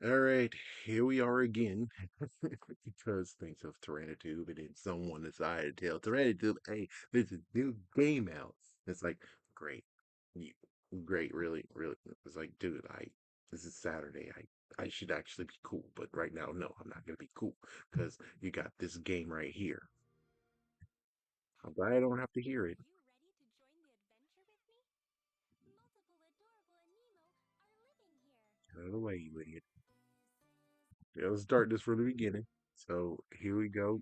All right, here we are again. Because thanks of Tyrannitube, and then someone decided to tell Tyrannitube, hey, there's a new game out. It's like, great. You, great, really, really. It's like, dude, this is Saturday. I should actually be cool, but right now, no, I'm not gonna be cool because you got this game right here. I'm glad I don't have to hear it. Are you ready to join the adventure with me? Multiple adorable Aniimo are living here. Out of the way, you idiot. Yeah, let's start this from the beginning. So here we go.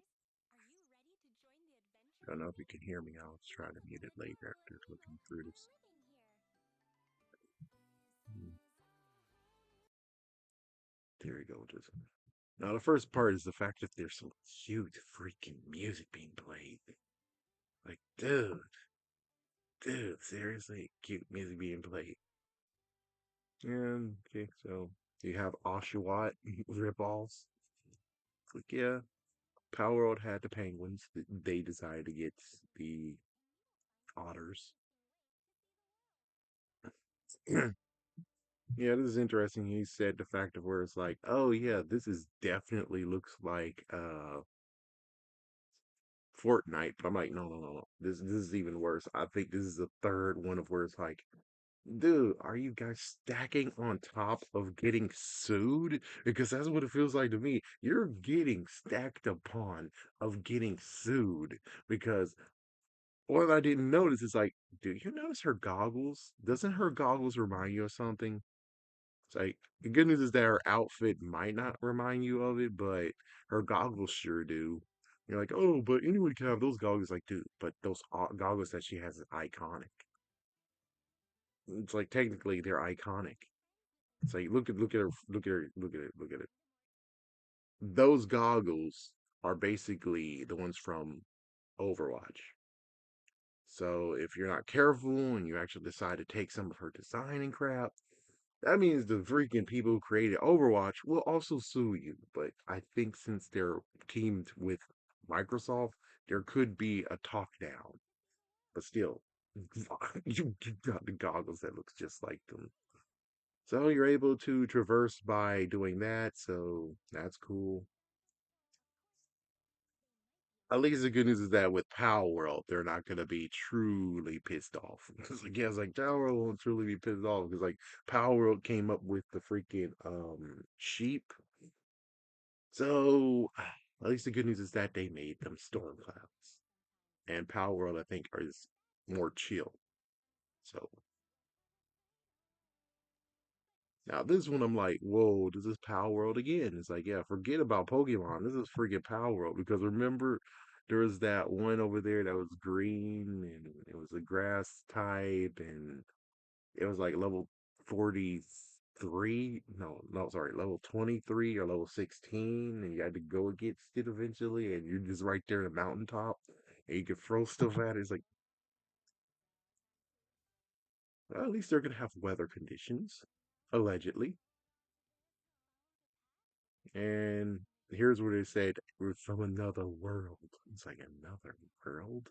Players, are you ready to join the adventure I don't with know if you me? can hear me. I'll try to mute Multiple it later adorable after Aniimo looking through are this. living here. Hmm. There we go. Just now, the first part is the fact that there's some cute freaking music being played. Like, dude, seriously, cute music being played. And okay, so you have Oshawott ripoffs. It's like, yeah, Power World had the penguins. They decided to get the otters. Yeah, this is interesting. He said the fact of where it's like, oh yeah, this is definitely looks like Fortnite, but I'm like, no, no, no, no. This is even worse. I think this is the third one of where it's like, dude, are you guys stacking on top of getting sued? Because that's what it feels like to me. You're getting stacked upon of getting sued because what I didn't notice is like, do you notice her goggles? Doesn't her goggles remind you of something? It's like the good news is that her outfit might not remind you of it, but her goggles sure do. You're like, oh, but anyone can have those goggles. Like, dude, but those goggles that she has is iconic. It's like technically they're iconic. It's like look at her, look at her, look at it, look at it. Those goggles are basically the ones from Overwatch. So if you're not careful and you actually decide to take some of her design and crap, that means the freaking people who created Overwatch will also sue you. But I think since they're teamed with Microsoft, there could be a talk down. But still, you got the goggles that looks just like them. So you're able to traverse by doing that, so that's cool. At least the good news is that with Power World, they're not gonna be truly pissed off. Because like, yeah, it's like Power World won't truly be pissed off because like Power World came up with the freaking sheep. So at least the good news is that they made them storm clouds. And Power World, I think, is more chill. So now this one I'm like, whoa, this is Power World again. It's like, yeah, forget about Pokemon. This is freaking Power World. Because remember, there was that one over there that was green and it was a grass type and it was like level 43. No, no, sorry, level 23 or level 16, and you had to go against it eventually, and you're just right there in the mountaintop and you can throw stuff at it. It's like, well, at least they're gonna have weather conditions, allegedly. And here's what it said: we're from another world. It's like another world.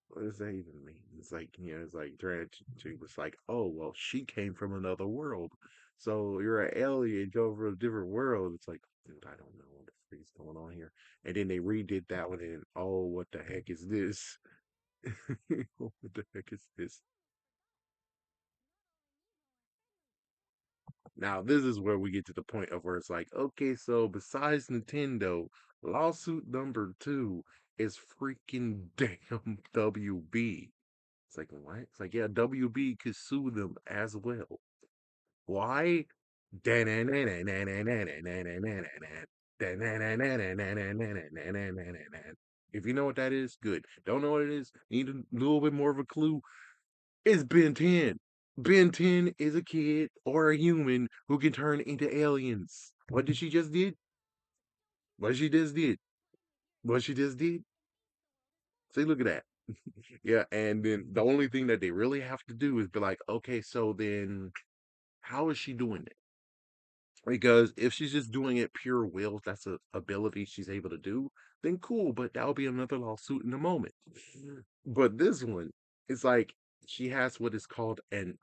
What does that even mean? It's like, it's like trying to was like, oh well, she came from another world. So you're an alien, go from a different world. It's like, dude, I don't know what the freak's going on here. And then they redid that one and oh, what the heck is this? What the heck is this? Now, this is where we get to the point of where it's like, okay, so besides Nintendo, lawsuit number two is freaking damn WB. It's like, what? It's like, yeah, WB could sue them as well. Why? If you know what that is, good. Don't know what it is, need a little bit more of a clue. It's Ben 10. Ben 10 is a kid or a human who can turn into aliens. What did she just did? What she just did? What she just did? See, look at that. Yeah, and then the only thing that they really have to do is be like, okay, so then how is she doing it? Because if she's just doing it pure will, that's a ability she's able to do, then cool, but that'll be another lawsuit in a moment. But this one, it's like she has what is called an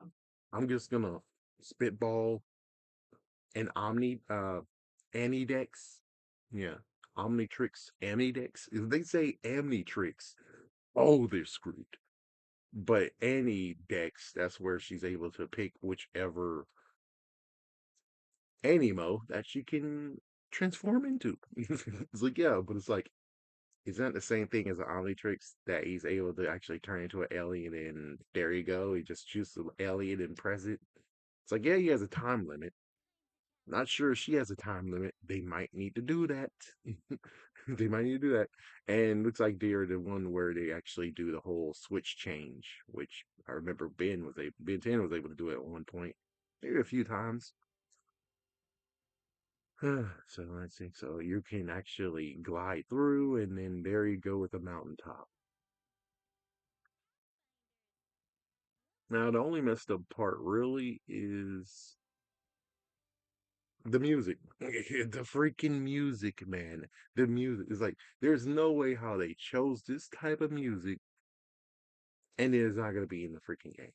I'm just gonna spitball and Anidex. Yeah. Omnitrix Anidex. If they say Omnitrix, oh, they're screwed. But Anidex, that's where she's able to pick whichever Aniimo that she can transform into. It's like, yeah, but it's like, it's not the same thing as an Omnitrix that he's able to actually turn into an alien and there you go. He just chooses the alien and press it. It's like, yeah, he has a time limit. Not sure if she has a time limit. They might need to do that. They might need to do that. And looks like they're the one where they actually do the whole switch change, which I remember Ben 10 was able to do it at one point. Maybe a few times. So let's see. So you can actually glide through, and then there you go with the mountaintop. Now, the only messed up part really is the music. The freaking music, man. The music is like, there's no way how they chose this type of music and it is not going to be in the freaking game.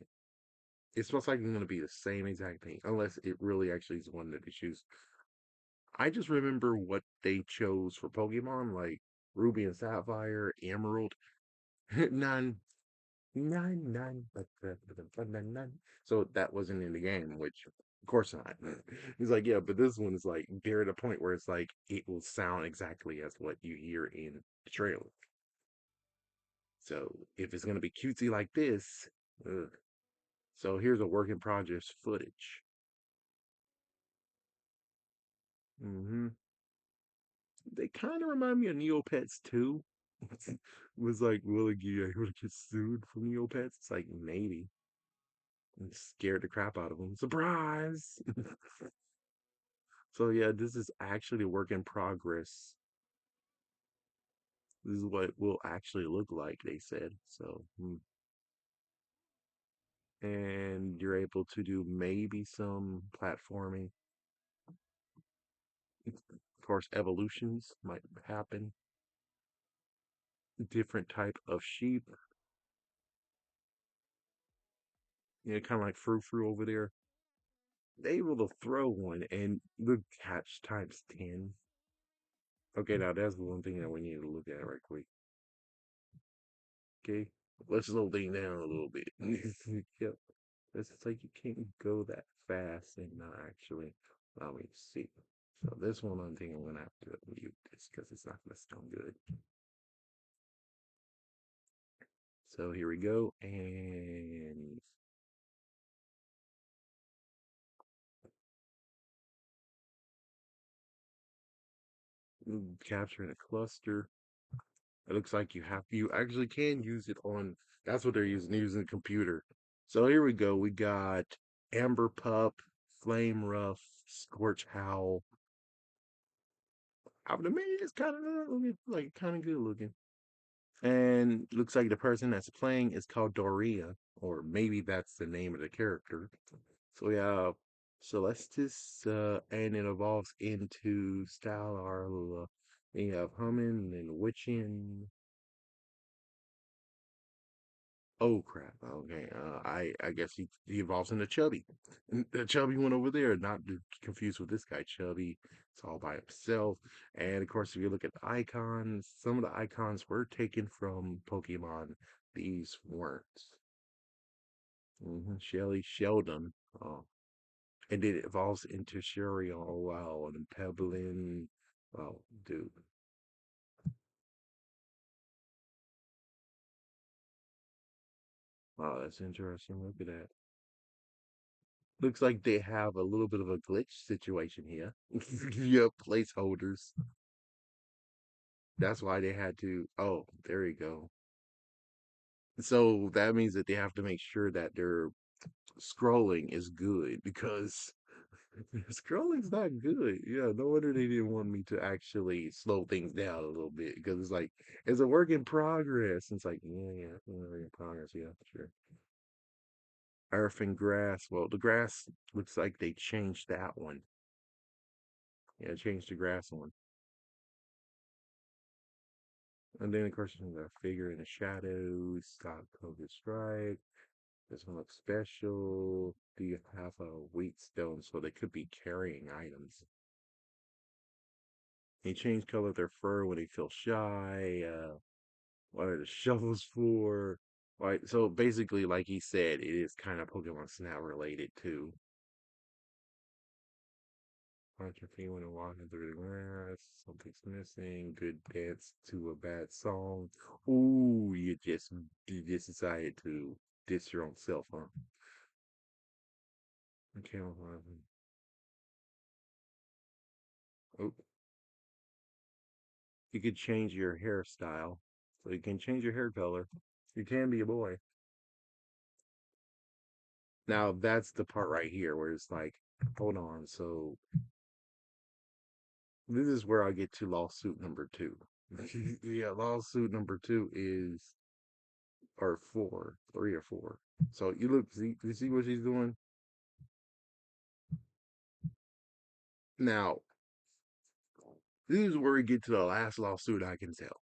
It's most likely going to be the same exact thing, unless it really actually is one that they choose. I just remember what they chose for Pokemon, like Ruby and Sapphire, Emerald, none, none, but none. So that wasn't in the game, which of course not. He's like, yeah, but this one is like they're at a point where it's like it will sound exactly as what you hear in the trailer. So if it's gonna be cutesy like this, ugh. So here's a work in progress footage. Hmm. They kind of remind me of Neopets too. Was like, will you able to get sued from Neopets? It's like maybe. And scared the crap out of them. Surprise! So yeah, this is actually a work in progress. This is what it will actually look like, they said. So, and you're able to do maybe some platforming. Of course, evolutions might happen. Different type of sheep. Yeah, kind of like Frou Frou over there. They able to throw one and the catch times 10. Okay, now that's the one thing that we need to look at right quick. Okay, let's slow things down a little bit. Yep. It's like you can't go that fast and not actually allow me to see. So this one I think I'm gonna have to mute this because it's not gonna sound good. So here we go, and capturing a cluster. It looks like you actually can use it on. That's what they're using a computer. So here we go. We got Amber Pup, Flame Rough, Scorch Howl. I would imagine it's kind of like kind of good looking. And looks like the person that's playing is called Doria, or maybe that's the name of the character. So yeah, Celestis, and it evolves into Style. Then you have Humming and Witchin. Oh crap! Okay, I guess he evolves into Chubby. The Chubby one over there, not to confused with this guy Chubby. It's all by himself. And of course, if you look at the icons, some of the icons were taken from Pokemon. These weren't. Shelly Sheldon. Oh, and then it evolves into Sherry. Oh wow, and Pebbling. Oh, dude. Wow, that's interesting. Look at that. Looks like they have a little bit of a glitch situation here. Yep, placeholders. That's why they had to. Oh, there you go. So that means that they have to make sure that their scrolling is good because scrolling's not good. Yeah, no wonder they didn't want me to actually slow things down a little bit because it's like it's a work in progress. It's like, yeah, work in progress. Yeah, sure. Earth and grass. Well, the grass looks like they changed that one. Yeah, changed the grass one. And then, of course, you got a figure in the shadows, stock coated strike. This one looks special. Do you have wheat stones, so they could be carrying items. They change color of their fur when they feel shy. What are the shovels for? Right. So basically, like he said, it is kind of Pokemon Snap related too. Punch your feet when you're walking through the grass. Something's missing. Good dance to a bad song. Ooh, you just decided to diss your own self, huh? Okay, oh, you could change your hairstyle. So you can change your hair color. You can be a boy. Now that's the part right here where it's like, hold on. So this is where I get to lawsuit number two. Yeah, lawsuit number two is or four, three or four. So you look, see, you see what she's doing now. This is where we get to the last lawsuit. I can tell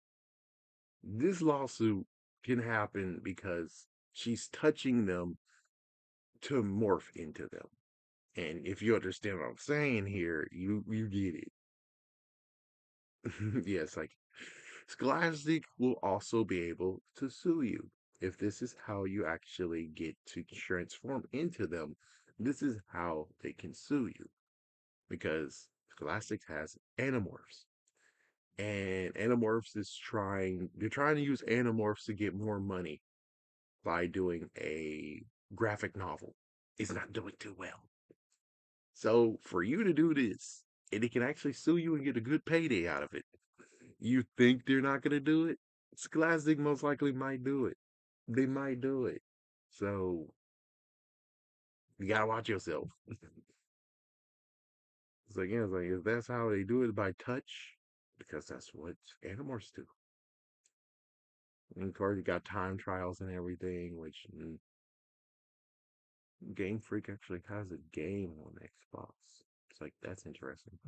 this lawsuit can happen because she's touching them to morph into them. And if you understand what I'm saying here, you get it. Yes, like Scholastic will also be able to sue you. If this is how you actually get to transform into them, this is how they can sue you. Because Scholastic has Animorphs. And Animorphs is they're trying to use Animorphs to get more money by doing a graphic novel. It's not doing too well. So for you to do this, and it can actually sue you and get a good payday out of it, you think they're not going to do it? Scholastic most likely might do it. They might do it. So you gotta watch yourself. It's like, yeah, it's like if that's how they do it by touch, because that's what Animorphs do. And of course, you got time trials and everything, which Game Freak actually has a game on Xbox. It's like that's interesting.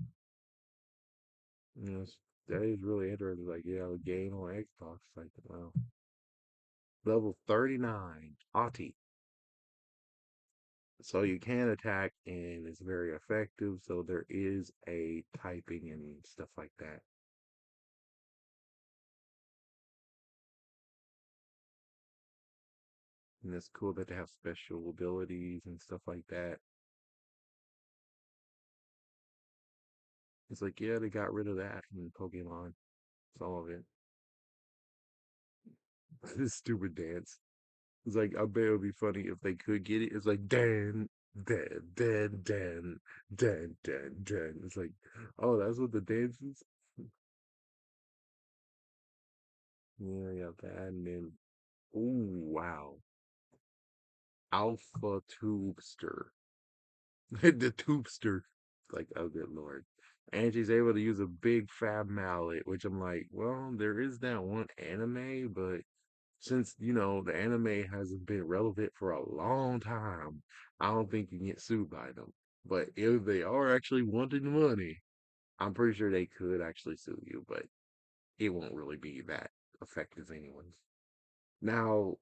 You know, that is really interesting. Like, yeah, a game on Xbox. Like, wow. Level 39, Ati. So you can attack and it's very effective. So there is a typing and stuff like that. And it's cool that they have special abilities and stuff like that. It's like, yeah, they got rid of that from Pokemon. Some of it. This stupid dance. It's like, I bet it would be funny if they could get it. It's like, Dan, Dan, Dan, Dan, Dan, Dan, Dan. It's like, oh, that's what the dance is? Yeah, yeah, that. And then, oh, wow. Alpha Tubester. The Tubester. Like, oh, good lord. And she's able to use a big fab mallet, which I'm like, well, there is that one anime, but since the anime hasn't been relevant for a long time, I don't think you can get sued by them. But if they are actually wanting money, I'm pretty sure they could actually sue you, but it won't really be that effective anyways. Now,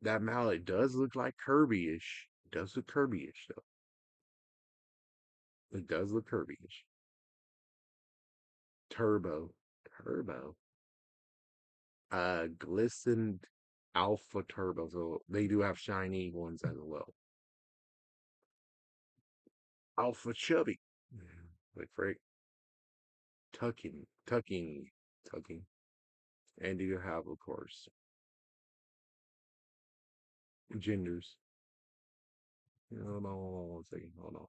that mallet does look like Kirby-ish. It does look Kirby-ish though. It does look Kirby-ish. Turbo. Turbo. Glistened Alpha Turbo. So they do have shiny ones as well. Alpha Chubby. Like Frank. Tucking. And you have, of course, genders. Hold on, hold on one second. Hold on.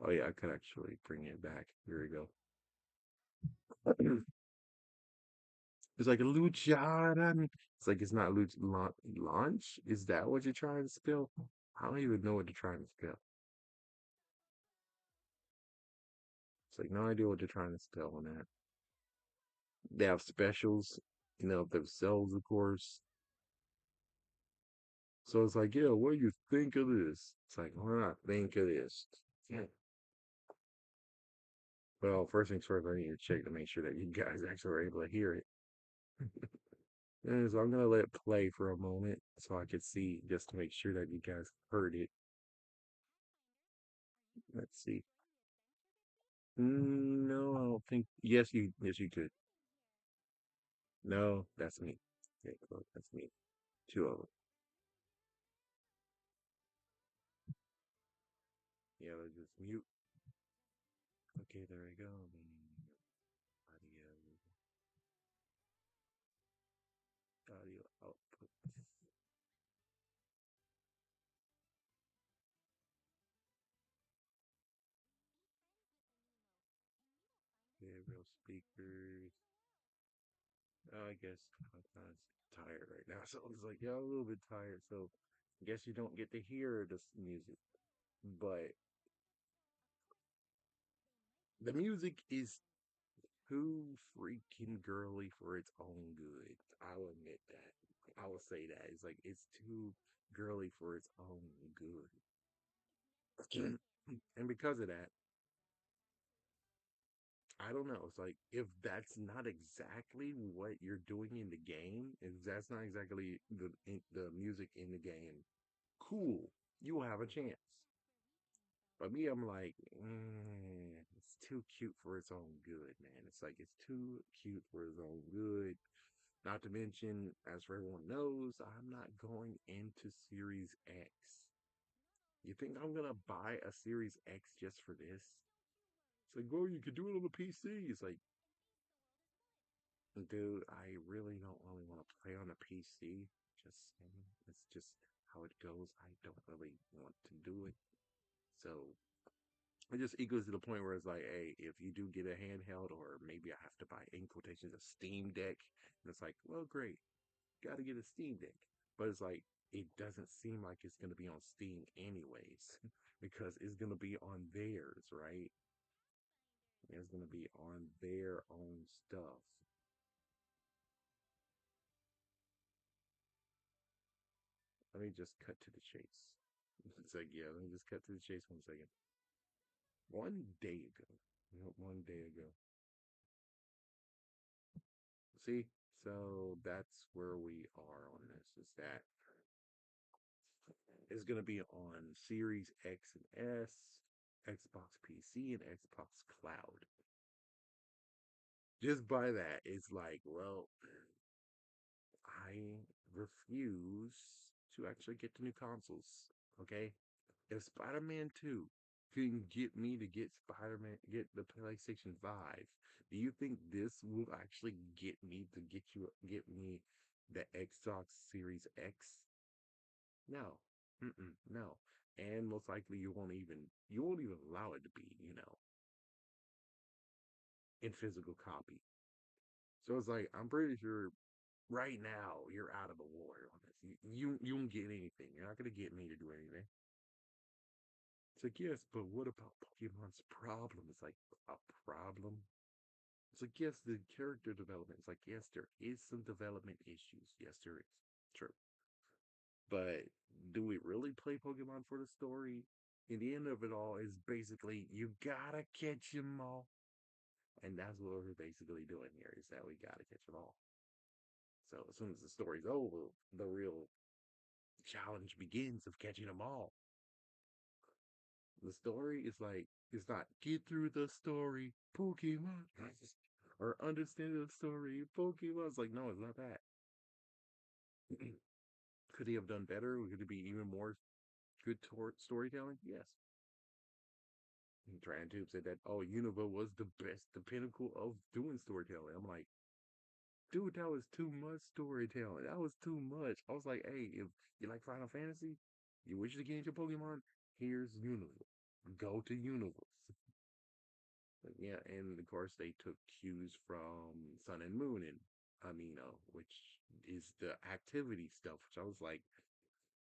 Oh yeah, I could actually bring it back. Here we go. It's like a Luciana. It's like it's not launch. Is that what you're trying to spell? I don't even know what you're trying to spell. It's like no idea what you're trying to spell on that. They have specials, themselves, of course. So it's like, yeah, what do you think of this? It's like, why not think of this? Yeah. Well, first things first, I need to check to make sure that you guys actually are able to hear it. And so I'm gonna let it play for a moment so I could see just to make sure that you guys heard it. Let's see. No, I don't think. Yes, you could. No, that's me. Okay, cool, that's me. Two of them. Yeah, let's just mute. Okay, there we go. Audio, audio output. Yeah, real speakers. I guess I'm kind of tired right now, so I was like, yeah, I'm a little bit tired. So I guess you don't get to hear this music, but the music is too freaking girly for its own good. I'll admit that. I will say that. It's like it's too girly for its own good. And because of that, I don't know. It's like if that's not exactly what you're doing in the game, if that's not exactly the music in the game, cool, you will have a chance. But me, I'm like, it's too cute for its own good, man. It's like it's too cute for its own good. Not to mention, as for everyone knows, I'm not going into Series X. You think I'm gonna buy a Series X just for this? It's like, well, you could do it on the PC. It's like, dude, I really don't really want to play on a PC. Just saying, it's just how it goes. I don't really want to do it. So it just equals to the point where it's like, hey, if you do get a handheld, or maybe I have to buy in quotations a Steam Deck, and it's like, well, great, got to get a Steam Deck. But it's like, it doesn't seem like it's going to be on Steam anyways, because it's going to be on theirs, right? It's going to be on their own stuff. Let me just cut to the chase. It's like, yeah, let me just cut to the chase 1 second. 1 day ago. Yep, 1 day ago. See? So that's where we are on this. Is that it's going to be on Series X and S, Xbox PC, and Xbox Cloud. Just by that, it's like, well, I refuse to actually get the new consoles. Okay? If Spider-Man 2 can get me to get get the PlayStation 5, do you think this will actually get me the Xbox Series X? No. Mm-mm, no. And most likely you won't even allow it to be, in physical copy. So it's like I'm pretty sure right now you're out of the water on this. You won't get anything. You're not gonna get me to do anything. It's like, yes, but what about Pokemon's problem? It's like a problem. It's like, yes, the character development. It's like, yes, there is some development issues. Yes, there is. True. But do we really play Pokemon for the story? In the end of it all is basically you gotta catch them all. And that's what we're basically doing here is that we gotta catch them all. So as soon as the story's over, the real challenge begins of catching them all. The story is like it's not get through the story, Pokemon, or understand the story, Pokemon. It's like no, it's not that. Could he have done better? Could it be even more good storytelling? Yes. And Tube said that Unova was the best, the pinnacle of doing storytelling. I'm like, dude, that was too much storytelling. That was too much. I was like, hey, if you like Final Fantasy, you wish to get into Pokemon, here's Unova. Go to Unova. Yeah, and of course they took cues from Sun and Moon and Amino, which is the activity stuff. Which I was like,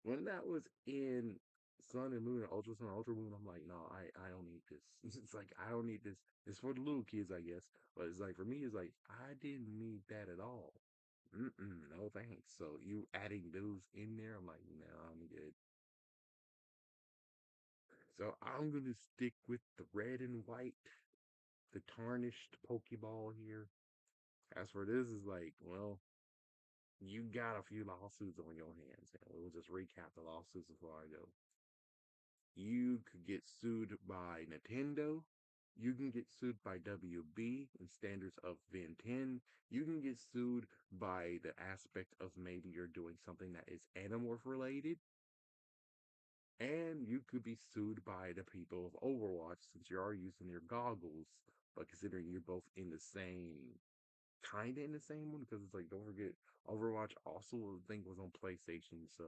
when that was in Sun and Moon and Ultra Sun, Ultra Moon, I'm like, no, I don't need this. It's like I don't need this. It's for the little kids, I guess. But it's like for me, it's like I didn't need that at all. No thanks. So you adding those in there, I'm like, no, I'm good. So I'm gonna stick with the red and white, the tarnished Pokeball here. As for this, is like, well, you got a few lawsuits on your hands, and we'll just recap the lawsuits before I go. You could get sued by Nintendo. You can get sued by WB and standards of Vin 10. You can get sued by the aspect of maybe you're doing something that is Animorph related. And you could be sued by the people of Overwatch since you are using your goggles. But considering you're both in the same, kind of in the same one, because it's like, don't forget, Overwatch also, I think, was on PlayStation. So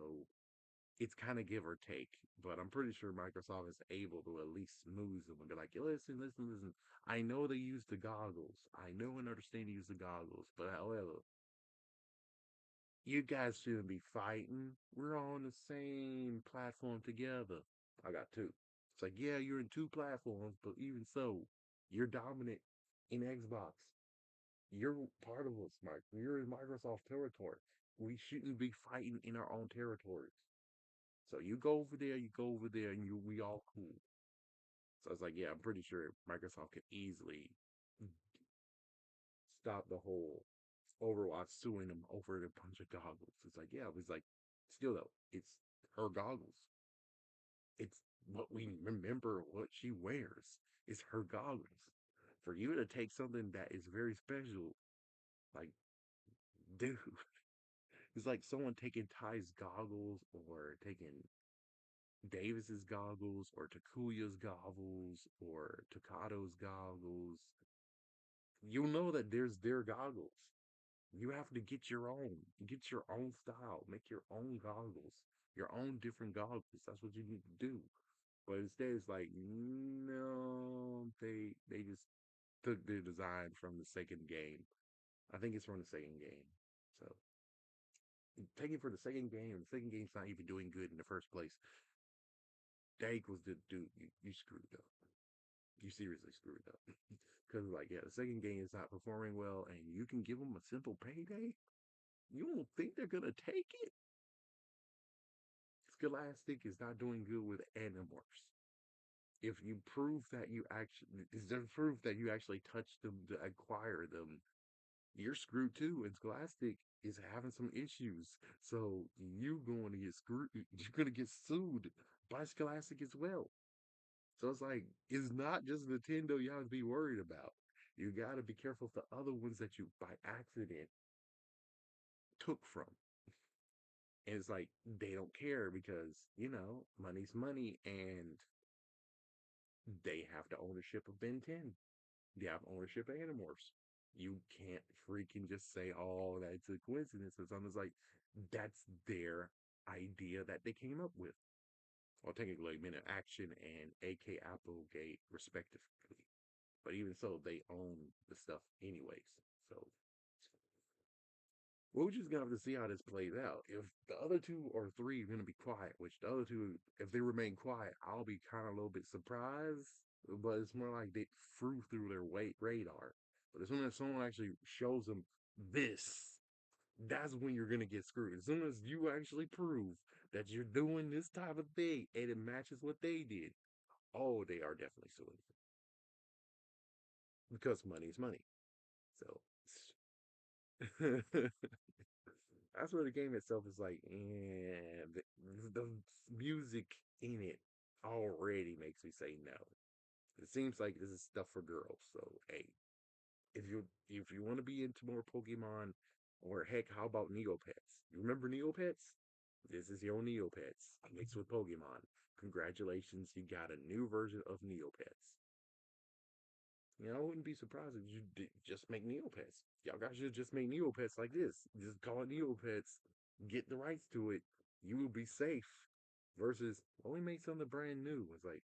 it's kind of give or take, but I'm pretty sure Microsoft is able to at least smooth them and be like, listen, listen, listen. I know they use the goggles. I know and understand they use the goggles, but however, you guys shouldn't be fighting. We're all on the same platform together. I got two. It's like, yeah, you're in two platforms, but even so, you're dominant in Xbox. You're part of us, Mike. You're in Microsoft territory. We shouldn't be fighting in our own territories. So you go over there, and we all cool. So I was like, yeah, I'm pretty sure Microsoft could easily stop the whole Overwatch suing them over a bunch of goggles. It's like, yeah, it's like, still though, it's her goggles. It's what we remember what she wears. It's her goggles. For you to take something that is very special, like, dude, it's like someone taking Ty's goggles or taking Davis's goggles or Takuya's goggles or Takado's goggles. You know that there's their goggles. You have to get your own style, make your own goggles, your own different goggles. That's what you need to do. But instead, it's like, no, they just took their design from the second game. I think it's from the second game. So take it for the second game. The second game's not even doing good in the first place. Dake was the dude. You screwed up. You seriously screwed up. Because, like, yeah, the second game is not performing well, and you can give them a simple payday. You don't think they're gonna take it? Scholastic is not doing good with Animorphs. If you prove that you actually is there proof that you actually touched them to acquire them, you're screwed too. And Scholastic is having some issues. So you going to get screwed. You're gonna get sued by Scholastic as well. So it's like it's not just Nintendo you have to be worried about. You got to be careful of the other ones that you by accident took from. And it's like they don't care because, money's money and they have the ownership of Ben 10. They have ownership of Animorphs. You can't freaking just say, oh, that's a coincidence or something. It's like that's their idea that they came up with. Well, technically, Minute Action and AK Applegate, respectively. But even so, they own the stuff anyways. So we're just gonna have to see how this plays out. If the other two or three are gonna be quiet, which the other two, if they remain quiet, I'll be kind of a little bit surprised. But it's more like they flew through their weight radar. But as soon as someone actually shows them this, that's when you're gonna get screwed. As soon as you actually prove that you're doing this type of thing and it matches what they did, oh, they are definitely suing because money is money. So that's where the game itself is like, and the music in it already makes me say no. It seems like this is stuff for girls. So hey, if you want to be into more Pokemon, or heck, how about Neopets? You remember Neopets? This is your Neopets mixed with Pokemon. Congratulations, you got a new version of Neopets. I wouldn't be surprised if you just make Neopets. Y'all guys should just make Neopets like this. Just call it Neopets. Get the rights to it. You will be safe. Versus, well, we made something brand new. It's like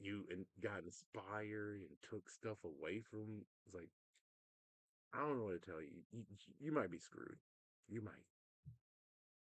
you and got inspired and took stuff away from. It's like I don't know what to tell you. You might be screwed. You might.